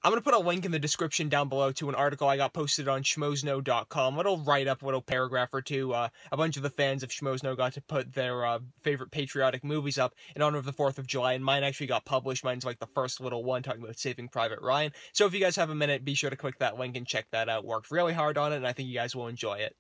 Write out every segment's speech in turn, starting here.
I'm going to put a link in the description down below to an article I got posted on schmoesno.com. Little write-up, little paragraph or two. A bunch of the fans of Schmoesno got to put their favorite patriotic movies up in honor of the 4th of July, and mine actually got published. Mine's like the first little one talking about Saving Private Ryan. So if you guys have a minute, be sure to click that link and check that out. Worked really hard on it, and I think you guys will enjoy it.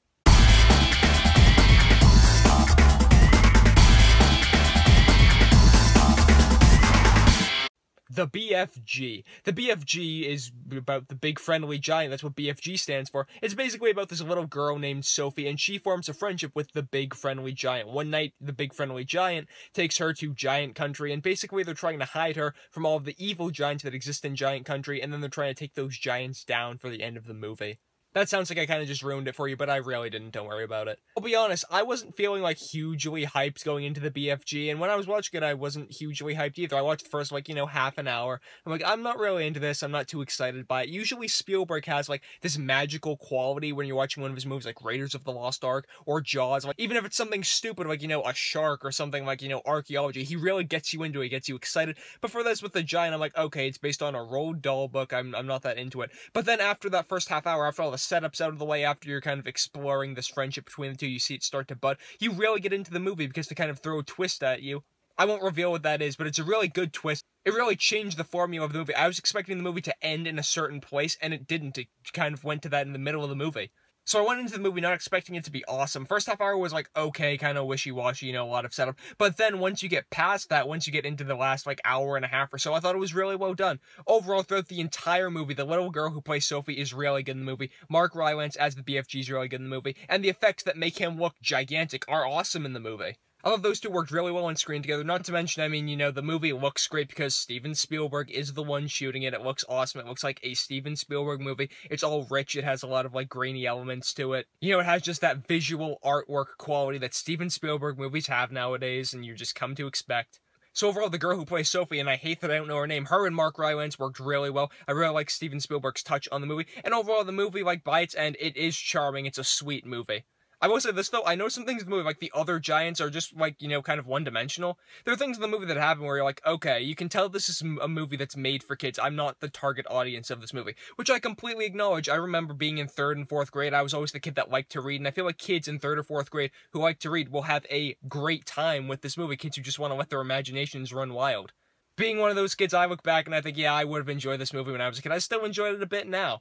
The BFG. The BFG is about the Big Friendly Giant. That's what BFG stands for. It's basically about this little girl named Sophie, and she forms a friendship with the Big Friendly Giant. One night, the Big Friendly Giant takes her to Giant Country, and basically they're trying to hide her from all of the evil giants that exist in Giant Country, and then they're trying to take those giants down for the end of the movie. That sounds like I kind of just ruined it for you, but I really didn't, don't worry about it. I'll be honest, I wasn't feeling like hugely hyped going into the BFG, and when I was watching it, I wasn't hugely hyped either. I watched the first, like, half an hour. I'm like, I'm not really into this, I'm not too excited by it. Usually Spielberg has, like, this magical quality when you're watching one of his movies, like Raiders of the Lost Ark, or Jaws. Like, even if it's something stupid, like, a shark or something like, archaeology, he really gets you into it, gets you excited. But for this with the Giant, I'm like, okay, it's based on a Roald Dahl book, I'm not that into it. But then after that first half hour, after all the setups out of the way, after you're kind of exploring this friendship between the two, you see it start to bud, you really get into the movie because they kind of throw a twist at you. I won't reveal what that is, but it's a really good twist. It really changed the formula of the movie. I was expecting the movie to end in a certain place, and it didn't. It kind of went to that in the middle of the movie. So I went into the movie not expecting it to be awesome. First half hour was like, okay, kind of wishy-washy, a lot of setup. But then once you get past that, once you get into the last, like, hour and a half or so, I thought it was really well done. Overall, throughout the entire movie, the little girl who plays Sophie is really good in the movie. Mark Rylance as the BFG is really good in the movie. And the effects that make him look gigantic are awesome in the movie. I thought those two worked really well on screen together, not to mention, the movie looks great because Steven Spielberg is the one shooting it. It looks awesome. It looks like a Steven Spielberg movie. It's all rich. It has a lot of, like, grainy elements to it. It has just that visual artwork quality that Steven Spielberg movies have nowadays, and you just come to expect. So overall, the girl who plays Sophie, and I hate that I don't know her name, her and Mark Rylance worked really well. I really like Steven Spielberg's touch on the movie. And overall, the movie, like, by its end, it is charming. It's a sweet movie. I will say this, though, I know some things in the movie, like the other giants are just, like, kind of one-dimensional. There are things in the movie that happen where you're like, okay, you can tell this is a movie that's made for kids. I'm not the target audience of this movie, which I completely acknowledge. I remember being in 3rd and 4th grade, I was always the kid that liked to read, and I feel like kids in 3rd or 4th grade who like to read will have a great time with this movie, kids who just want to let their imaginations run wild. Being one of those kids, I look back and I think, yeah, I would have enjoyed this movie when I was a kid. I still enjoyed it a bit now.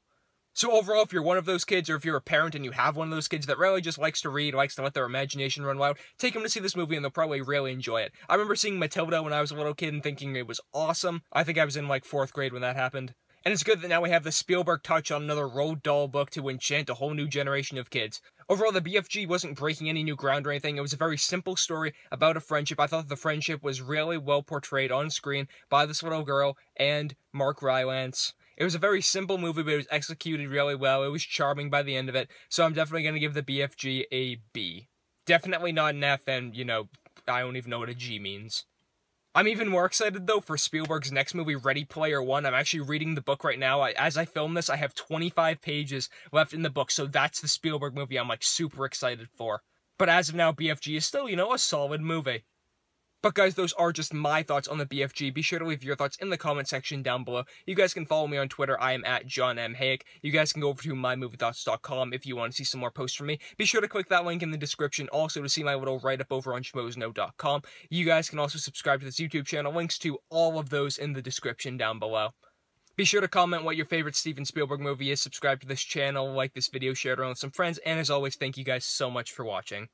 So overall, if you're one of those kids, or if you're a parent and you have one of those kids that really just likes to read, likes to let their imagination run wild, take them to see this movie and they'll probably really enjoy it. I remember seeing Matilda when I was a little kid and thinking it was awesome. I think I was in, like, 4th grade when that happened. And it's good that now we have the Spielberg touch on another Roald Dahl book to enchant a whole new generation of kids. Overall, the BFG wasn't breaking any new ground or anything. It was a very simple story about a friendship. I thought the friendship was really well portrayed on screen by this little girl and Mark Rylance. It was a very simple movie, but it was executed really well. It was charming by the end of it, so I'm definitely going to give the BFG a B. Definitely not an F, and, I don't even know what a G means. I'm even more excited, though, for Spielberg's next movie, Ready Player One. I'm actually reading the book right now. As I film this, I have 25 pages left in the book, so that's the Spielberg movie I'm, like, super excited for. But as of now, BFG is still, a solid movie. But guys, those are just my thoughts on the BFG. Be sure to leave your thoughts in the comment section down below. You guys can follow me on Twitter. I am at John M. Hayeck. You guys can go over to mymoviethoughts.com if you want to see some more posts from me. Be sure to click that link in the description also to see my little write-up over on schmoesno.com. You guys can also subscribe to this YouTube channel. Links to all of those in the description down below. Be sure to comment what your favorite Steven Spielberg movie is. Subscribe to this channel, like this video, share it around with some friends, and as always, thank you guys so much for watching.